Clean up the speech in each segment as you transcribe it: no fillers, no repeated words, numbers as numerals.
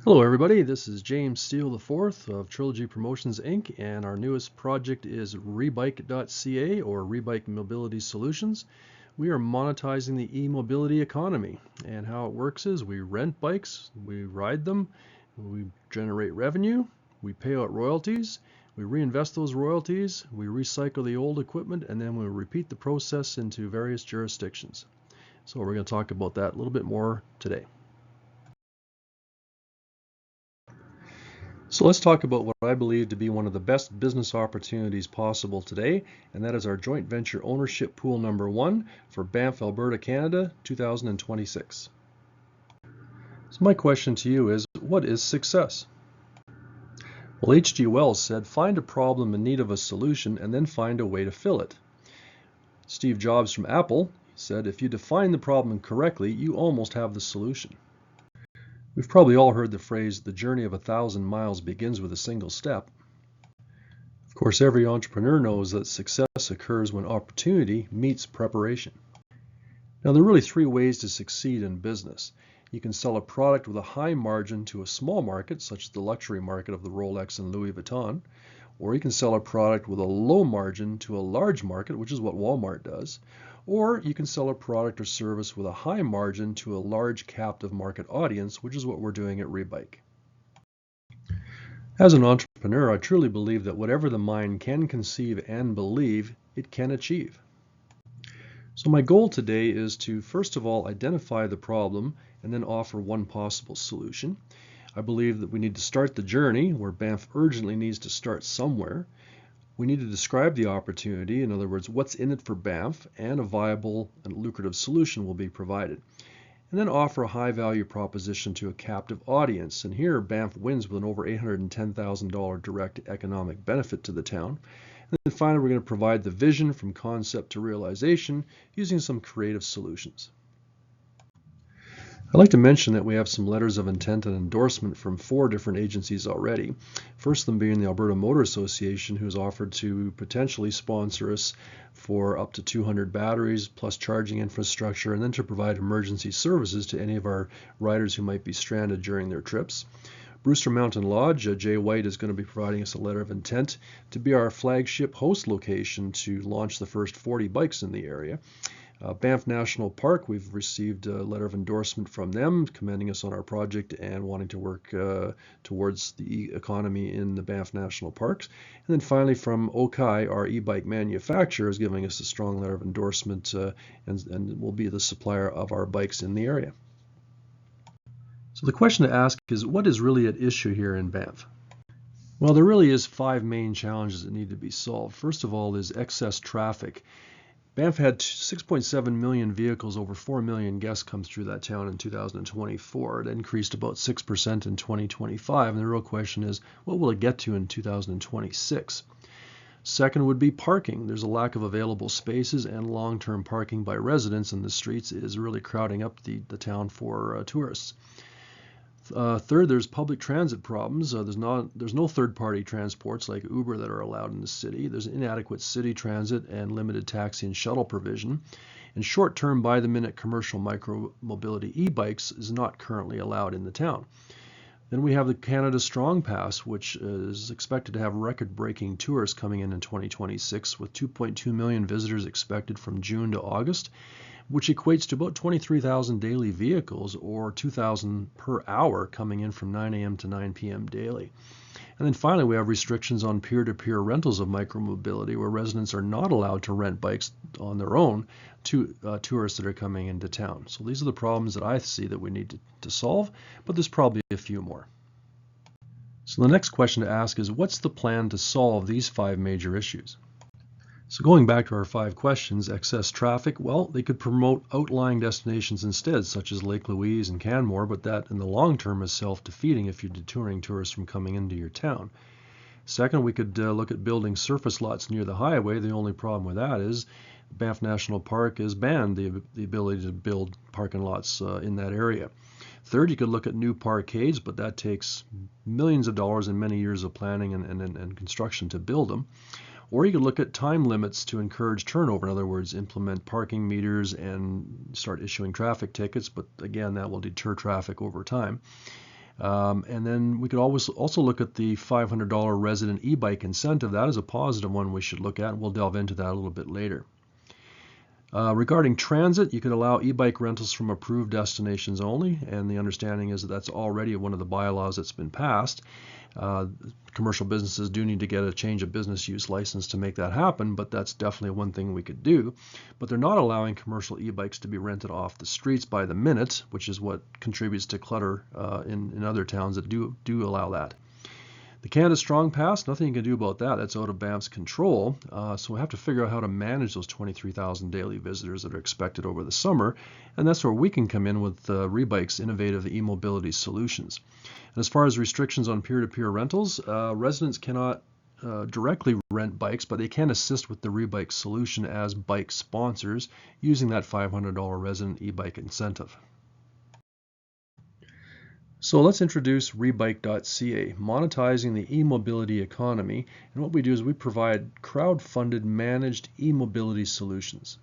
Hello everybody, this is James Steele IV of Trilogy Promotions Inc. and our newest project is ReeBike.ca or ReeBike Mobility Solutions. We are monetizing the e-mobility economy, and how it works is we rent bikes, we ride them, we generate revenue, we pay out royalties, we reinvest those royalties, we recycle the old equipment, and then we repeat the process into various jurisdictions. So we're going to talk about that a little bit more today. So let's talk about what I believe to be one of the best business opportunities possible today, and that is our joint venture ownership pool number 1 for Banff, Alberta, Canada, 2026. So my question to you is, what is success? Well, H.G. Wells said, find a problem in need of a solution and then find a way to fill it. Steve Jobs from Apple said, if you define the problem correctly, you almost have the solution. We've probably all heard the phrase, the journey of 1,000 miles begins with a single step. Of course, every entrepreneur knows that success occurs when opportunity meets preparation. Now, there are really 3 ways to succeed in business. You can sell a product with a high margin to a small market, such as the luxury market of the Rolex and Louis Vuitton, or you can sell a product with a low margin to a large market, which is what Walmart does, or you can sell a product or service with a high margin to a large captive market audience, which is what we're doing at ReeBike. As an entrepreneur, I truly believe that whatever the mind can conceive and believe, it can achieve. So my goal today is to, first of all, identify the problem and then offer one possible solution. I believe that we need to start the journey where Banff urgently needs to start somewhere. We need to describe the opportunity, in other words, what's in it for Banff, and a viable and lucrative solution will be provided. And then offer a high-value proposition to a captive audience. And here, Banff wins with an over $810,000 direct economic benefit to the town. And then finally, we're going to provide the vision from concept to realization using some creative solutions. I'd like to mention that we have some letters of intent and endorsement from 4 different agencies already. First of them being the Alberta Motor Association, who has offered to potentially sponsor us for up to 200 batteries plus charging infrastructure, and then to provide emergency services to any of our riders who might be stranded during their trips. Brewster Mountain Lodge, Jay White is going to be providing us a letter of intent to be our flagship host location to launch the first 40 bikes in the area. Banff National Park, we've received a letter of endorsement from them, commending us on our project and wanting to work towards the economy in the Banff National Parks. And then finally from Okai, our e-bike manufacturer, is giving us a strong letter of endorsement and will be the supplier of our bikes in the area. So the question to ask is, what is really at issue here in Banff? Well, there really is 5 main challenges that need to be solved. First of all is excess traffic. Banff had 6.7 million vehicles, over 4 million guests come through that town in 2024. It increased about 6% in 2025, and the real question is, what will it get to in 2026? Second would be parking. There's a lack of available spaces, and long-term parking by residents in the streets is really crowding up the town for tourists. Third, there's public transit problems. There's no third-party transports like Uber that are allowed in the city. There's inadequate city transit and limited taxi and shuttle provision. And short-term, by-the-minute commercial micro-mobility e-bikes is not currently allowed in the town. Then we have the Canada Strong Pass, which is expected to have record-breaking tourists coming in 2026, with 2.2 million visitors expected from June to August, which equates to about 23,000 daily vehicles, or 2,000 per hour coming in from 9 a.m. to 9 p.m. daily. And then finally, we have restrictions on peer-to-peer rentals of micromobility, where residents are not allowed to rent bikes on their own to tourists that are coming into town. So these are the problems that I see that we need to solve, but there's probably a few more. So the next question to ask is, what's the plan to solve these 5 major issues? So going back to our 5 questions, excess traffic, well, they could promote outlying destinations instead, such as Lake Louise and Canmore, but that in the long term is self-defeating if you're deterring tourists from coming into your town. Second, we could look at building surface lots near the highway. The only problem with that is Banff National Park has banned the ability to build parking lots in that area. Third, you could look at new parkades, but that takes millions of dollars and many years of planning and construction to build them. Or you could look at time limits to encourage turnover. In other words, implement parking meters and start issuing traffic tickets, but again, that will deter traffic over time. And then we could always also look at the $500 resident e-bike incentive. That is a positive one we should look at, and we'll delve into that a little bit later. Regarding transit, you could allow e-bike rentals from approved destinations only, and the understanding is that that's already one of the bylaws that's been passed. Commercial businesses do need to get a change of business use license to make that happen, but that's definitely one thing we could do. But they're not allowing commercial e-bikes to be rented off the streets by the minute, which is what contributes to clutter in other towns that do allow that. The Canada Strong Pass, nothing you can do about that. That's out of Banff's control. So we have to figure out how to manage those 23,000 daily visitors that are expected over the summer. And that's where we can come in with ReeBike's innovative e-mobility solutions. And as far as restrictions on peer-to-peer rentals, residents cannot directly rent bikes, but they can assist with the ReeBike solution as bike sponsors using that $500 resident e-bike incentive. So let's introduce ReeBike.ca, monetizing the e-mobility economy. And what we do is we provide crowd-funded managed e-mobility solutions.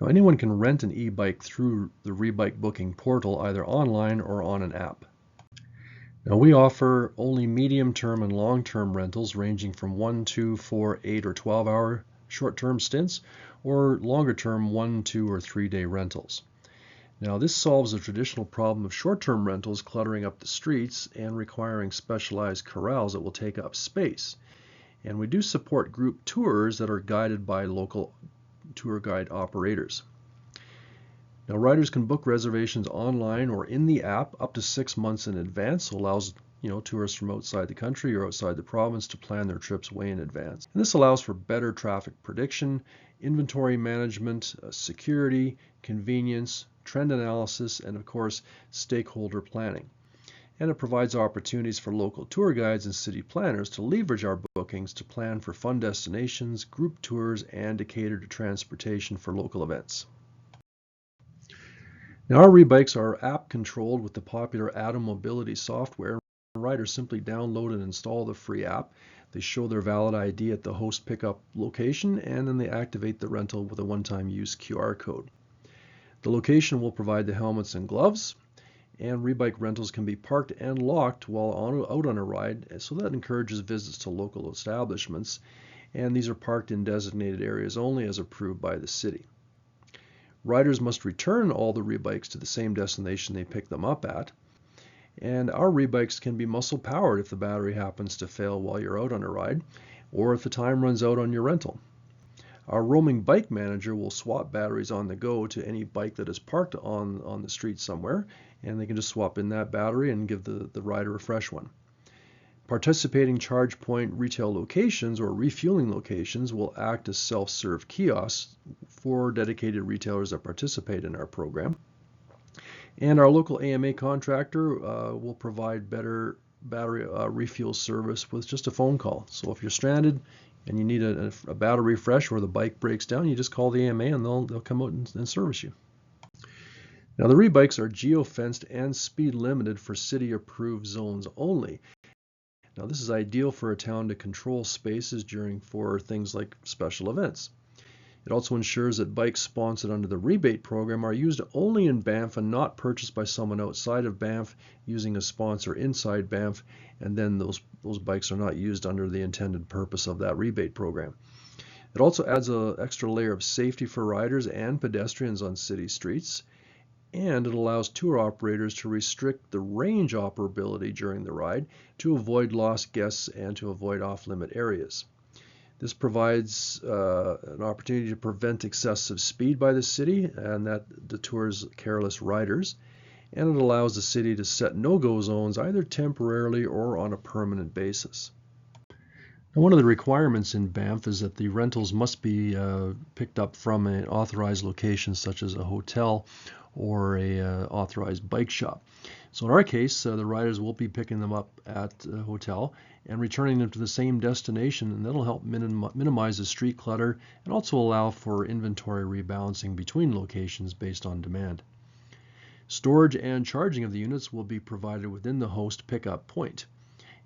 Now anyone can rent an e-bike through the ReeBike booking portal, either online or on an app. Now we offer only medium-term and long-term rentals ranging from 1, 2, 4, 8, or 12-hour short-term stints, or longer-term 1, 2, or 3-day rentals. Now this solves the traditional problem of short-term rentals cluttering up the streets and requiring specialized corrals that will take up space. And we do support group tours that are guided by local tour guide operators. Now riders can book reservations online or in the app up to 6 months in advance, so allows tourists from outside the country or outside the province to plan their trips way in advance. And this allows for better traffic prediction, inventory management, security, convenience, trend analysis, and of course stakeholder planning. And it provides opportunities for local tour guides and city planners to leverage our bookings to plan for fun destinations, group tours, and to cater to transportation for local events. Now our ReeBikes are app controlled with the popular Atom Mobility software. Riders simply download and install the free app. They show their valid ID at the host pickup location, and then they activate the rental with a one-time use QR code. The location will provide the helmets and gloves, and ReeBike rentals can be parked and locked while out on a ride, so that encourages visits to local establishments, and these are parked in designated areas only as approved by the city. Riders must return all the ReeBikes to the same destination they picked them up at, and our ReeBikes can be muscle powered if the battery happens to fail while you're out on a ride, or if the time runs out on your rental. Our roaming bike manager will swap batteries on the go to any bike that is parked on the street somewhere, and they can just swap in that battery and give the rider a fresh one. Participating charge point retail locations or refueling locations will act as self-serve kiosks for dedicated retailers that participate in our program. And our local AMA contractor will provide better battery refuel service with just a phone call. So if you're stranded and you need a battery refresh or the bike breaks down, you just call the AMA and they'll come out and service you. Now the ReeBikes are geo-fenced and speed limited for city-approved zones only. Now this is ideal for a town to control spaces for things like special events. It also ensures that bikes sponsored under the rebate program are used only in Banff and not purchased by someone outside of Banff using a sponsor inside Banff, and then those bikes are not used under the intended purpose of that rebate program. It also adds an extra layer of safety for riders and pedestrians on city streets, and it allows tour operators to restrict the range operability during the ride to avoid lost guests and to avoid off-limit areas. This provides an opportunity to prevent excessive speed by the city and that detours careless riders, and it allows the city to set no-go zones either temporarily or on a permanent basis. Now, one of the requirements in Banff is that the rentals must be picked up from an authorized location such as a hotel or a authorized bike shop. So in our case, the riders will be picking them up at a hotel and returning them to the same destination, and that'll help minimize the street clutter and also allow for inventory rebalancing between locations based on demand. Storage and charging of the units will be provided within the host pickup point,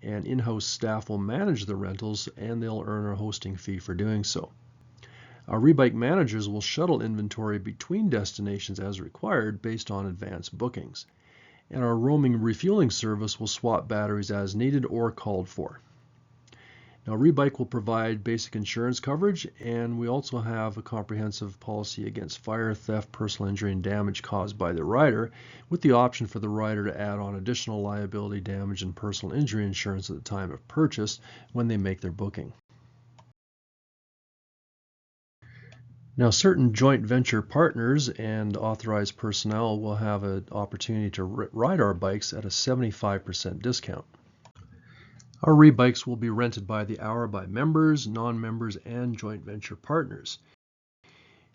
and in-house staff will manage the rentals and they'll earn a hosting fee for doing so. Our ReeBike managers will shuttle inventory between destinations as required based on advanced bookings. And our roaming refueling service will swap batteries as needed or called for. Now, ReeBike will provide basic insurance coverage, and we also have a comprehensive policy against fire, theft, personal injury, and damage caused by the rider, with the option for the rider to add on additional liability, damage, and personal injury insurance at the time of purchase when they make their booking. Now, certain joint venture partners and authorized personnel will have an opportunity to ride our bikes at a 75% discount. Our ReeBikes will be rented by the hour by members, non-members, and joint venture partners.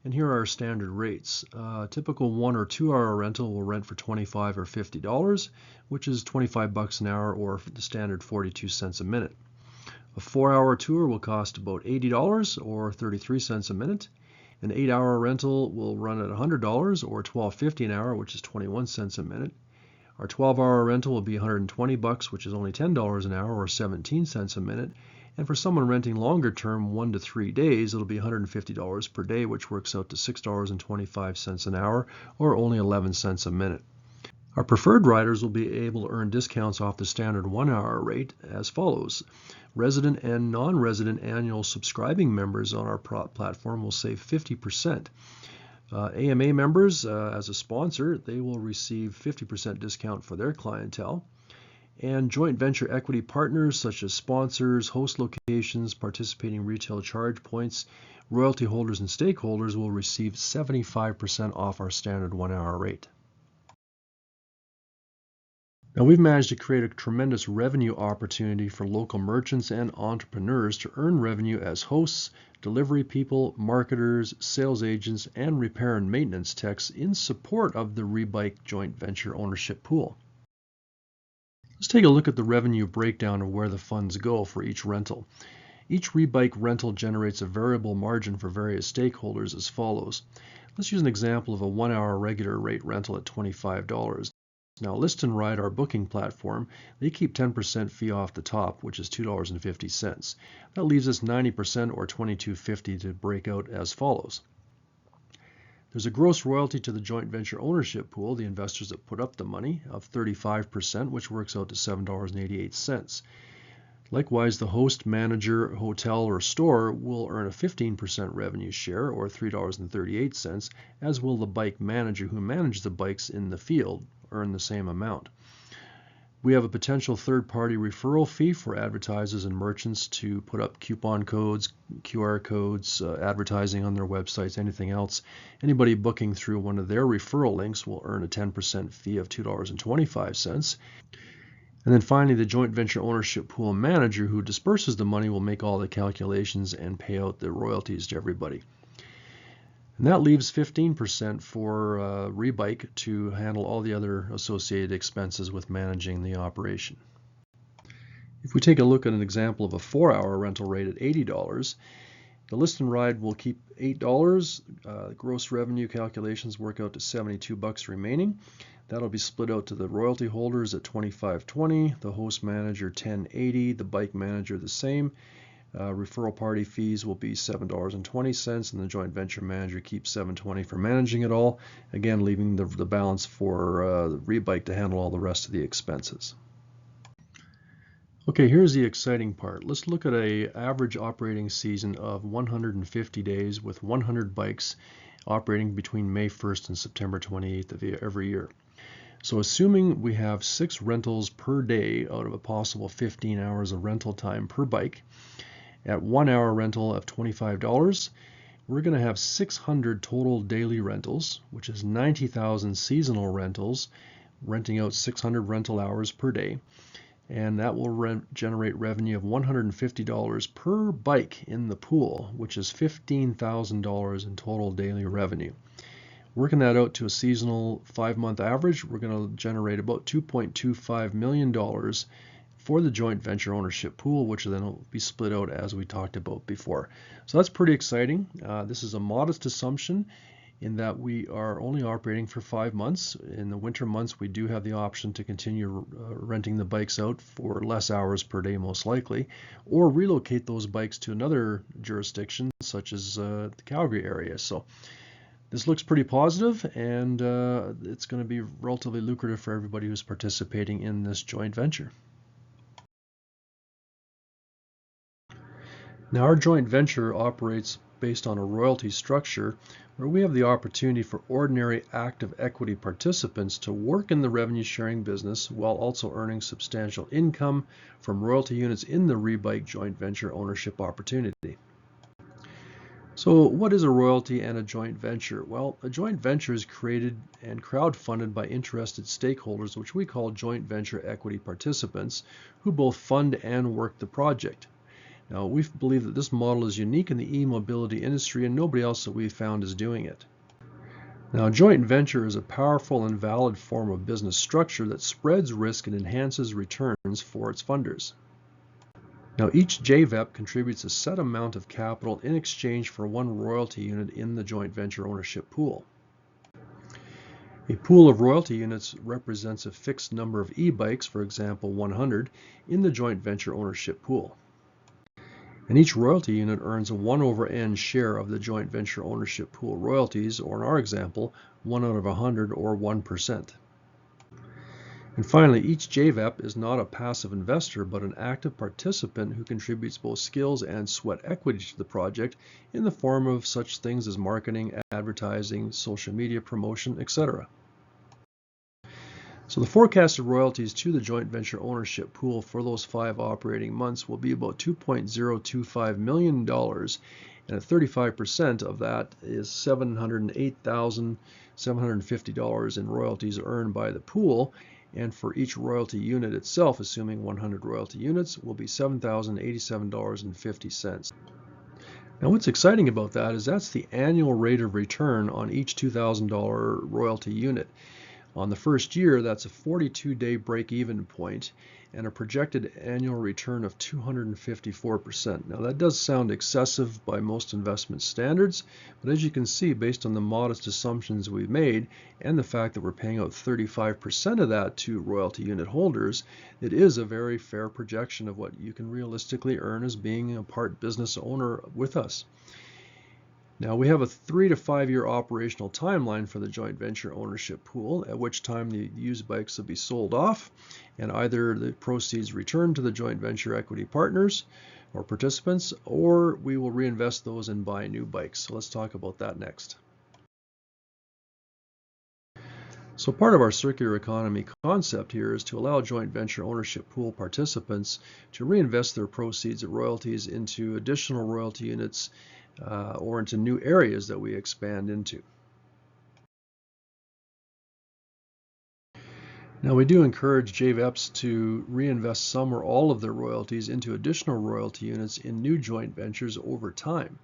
And here are our standard rates. Typical 1 or 2 hour rental will rent for $25 or $50, which is $25 an hour, or the standard 42 cents a minute. A 4-hour tour will cost about $80 or 33 cents a minute. An 8-hour rental will run at $100 or $12.50 an hour, which is 21 cents a minute. Our 12-hour rental will be $120, which is only $10 an hour or 17 cents a minute. And for someone renting longer term, 1 to 3 days, it'll be $150 per day, which works out to $6.25 an hour or only 11 cents a minute. Our preferred riders will be able to earn discounts off the standard 1-hour rate as follows. Resident and non-resident annual subscribing members on our platform will save 50%. AMA members, as a sponsor, they will receive 50% discount for their clientele. And joint venture equity partners such as sponsors, host locations, participating retail charge points, royalty holders, and stakeholders will receive 75% off our standard 1-hour rate. Now, we've managed to create a tremendous revenue opportunity for local merchants and entrepreneurs to earn revenue as hosts, delivery people, marketers, sales agents, and repair and maintenance techs in support of the ReeBike joint venture ownership pool. Let's take a look at the revenue breakdown of where the funds go for each rental. Each ReeBike rental generates a variable margin for various stakeholders as follows. Let's use an example of a 1-hour regular rate rental at $25. Now, List and Ride, our booking platform, they keep 10% fee off the top, which is $2.50. That leaves us 90% or $22.50 to break out as follows. There's a gross royalty to the joint venture ownership pool, the investors that put up the money, of 35%, which works out to $7.88. Likewise, the host, manager, hotel, or store will earn a 15% revenue share, or $3.38, as will the bike manager who manages the bikes in the field earn the same amount. We have a potential third-party referral fee for advertisers and merchants to put up coupon codes, QR codes, advertising on their websites, anything else. Anybody booking through one of their referral links will earn a 10% fee of $2.25. And then finally, the joint venture ownership pool manager who disperses the money will make all the calculations and pay out the royalties to everybody. And that leaves 15% for ReeBike to handle all the other associated expenses with managing the operation. If we take a look at an example of a 4-hour rental rate at $80, the List and Ride will keep $8. Gross revenue calculations work out to $72 remaining. That'll be split out to the royalty holders at $25.20, the host manager $10.80, the bike manager the same. Referral party fees will be $7.20, and the joint venture manager keeps $7.20 for managing it all, again leaving the balance for the ReeBike to handle all the rest of the expenses. Okay, here's the exciting part. Let's look at an average operating season of 150 days with 100 bikes operating between May 1st and September 28th of every year. So assuming we have 6 rentals per day out of a possible 15 hours of rental time per bike, at 1-hour rental of $25, we're going to have 600 total daily rentals, which is 90,000 seasonal rentals, renting out 600 rental hours per day. And that will generate revenue of $150 per bike in the pool, which is $15,000 in total daily revenue. Working that out to a seasonal 5-month average, we're going to generate about $2.25 million for the joint venture ownership pool, which then will be split out as we talked about before. So that's pretty exciting. This is a modest assumption in that we are only operating for 5 months. In the winter months, we do have the option to continue renting the bikes out for less hours per day, most likely, or relocate those bikes to another jurisdiction, such as the Calgary area. So this looks pretty positive, and it's going to be relatively lucrative for everybody who's participating in this joint venture. Now, our joint venture operates based on a royalty structure where we have the opportunity for ordinary active equity participants to work in the revenue sharing business while also earning substantial income from royalty units in the ReeBike joint venture ownership opportunity. So what is a royalty and a joint venture? Well, a joint venture is created and crowdfunded by interested stakeholders, which we call joint venture equity participants, who both fund and work the project. Now, we believe that this model is unique in the e-mobility industry, and nobody else that we've found is doing it. Now, a joint venture is a powerful and valid form of business structure that spreads risk and enhances returns for its funders. Now, each JVOP contributes a set amount of capital in exchange for one royalty unit in the joint venture ownership pool. A pool of royalty units represents a fixed number of e-bikes, for example 100, in the joint venture ownership pool. And each royalty unit earns a 1/n share of the joint venture ownership pool royalties, or in our example, 1 out of 100, or 1%. And finally, each JVOP is not a passive investor, but an active participant who contributes both skills and sweat equity to the project in the form of such things as marketing, advertising, social media promotion, etc. So the forecasted royalties to the joint venture ownership pool for those 5 operating months will be about $2.025 million, and at 35% of that is $708,750 in royalties earned by the pool, and for each royalty unit itself, assuming 100 royalty units, will be $7,087.50. Now what's exciting about that is that's the annual rate of return on each $2,000 royalty unit. On the first year, that's a 42-day break-even point and a projected annual return of 254%. Now that does sound excessive by most investment standards, but as you can see, based on the modest assumptions we've made and the fact that we're paying out 35% of that to royalty unit holders, it is a very fair projection of what you can realistically earn as being a part business owner with us. Now we have a 3 to 5 year operational timeline for the joint venture ownership pool, at which time the used bikes will be sold off and either the proceeds returned to the joint venture equity partners or participants, or we will reinvest those and buy new bikes. So let's talk about that next. So part of our circular economy concept here is to allow joint venture ownership pool participants to reinvest their proceeds of royalties into additional royalty units or into new areas that we expand into. Now we do encourage JVOPs to reinvest some or all of their royalties into additional royalty units in new joint ventures over time.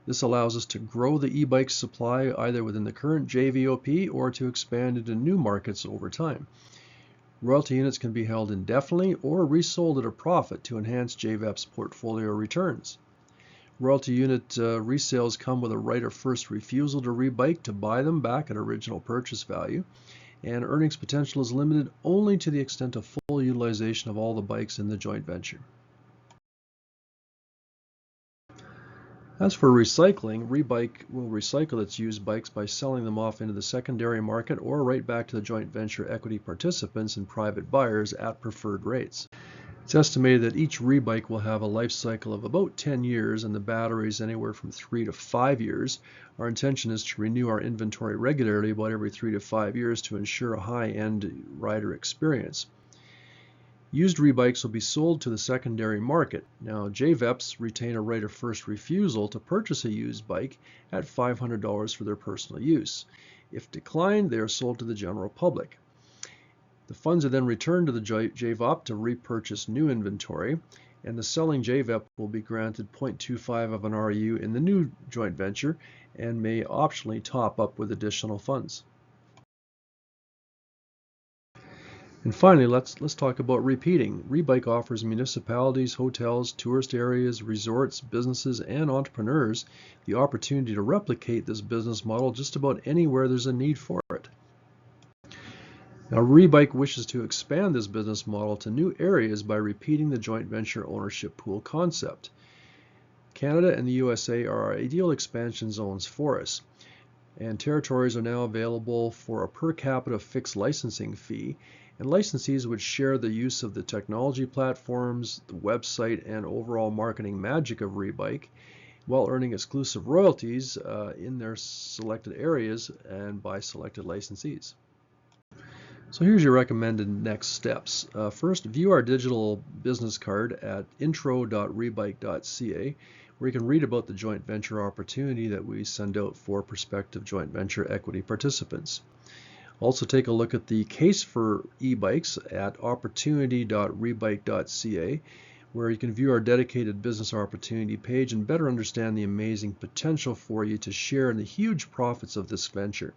This allows us to grow the e-bike supply either within the current JVOP or to expand into new markets over time. Royalty units can be held indefinitely or resold at a profit to enhance JVOP's portfolio returns. Royalty unit resales come with a right of first refusal to ReeBike to buy them back at original purchase value, and earnings potential is limited only to the extent of full utilization of all the bikes in the joint venture. As for recycling, ReeBike will recycle its used bikes by selling them off into the secondary market or right back to the joint venture equity participants and private buyers at preferred rates. It's estimated that each ReeBike will have a life cycle of about 10 years and the batteries anywhere from 3 to 5 years. Our intention is to renew our inventory regularly, about every 3 to 5 years, to ensure a high-end rider experience. Used ReeBikes will be sold to the secondary market. Now, JVOPs retain a right of first refusal to purchase a used bike at $500 for their personal use. If declined, they are sold to the general public. The funds are then returned to the JVOP to repurchase new inventory, and the selling JVOP will be granted 0.25 of an RU in the new joint venture and may optionally top up with additional funds. And finally, let's talk about repeating. ReeBike offers municipalities, hotels, tourist areas, resorts, businesses, and entrepreneurs the opportunity to replicate this business model just about anywhere there's a need for it. Now, ReeBike wishes to expand this business model to new areas by repeating the joint venture ownership pool concept. Canada and the USA are our ideal expansion zones for us, and territories are now available for a per capita fixed licensing fee, and licensees would share the use of the technology platforms, the website, and overall marketing magic of ReeBike, while earning exclusive royalties in their selected areas and by selected licensees. So here's your recommended next steps. First, view our digital business card at intro.reebike.ca, where you can read about the joint venture opportunity that we send out for prospective joint venture equity participants. Also take a look at the case for e-bikes at opportunity.reebike.ca, where you can view our dedicated business opportunity page and better understand the amazing potential for you to share in the huge profits of this venture.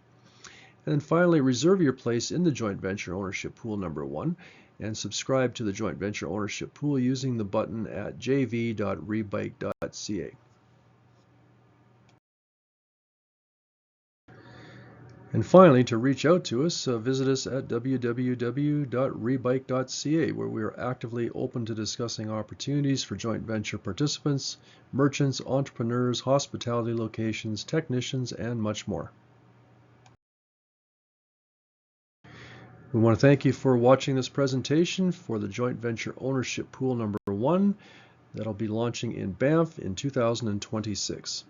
And then finally, reserve your place in the joint venture ownership pool number 1 and subscribe to the joint venture ownership pool using the button at jv.reebike.ca. And finally, to reach out to us, visit us at www.reebike.ca, where we are actively open to discussing opportunities for joint venture participants, merchants, entrepreneurs, hospitality locations, technicians, and much more. We want to thank you for watching this presentation for the joint venture ownership pool number 1 that'll be launching in Banff in 2026.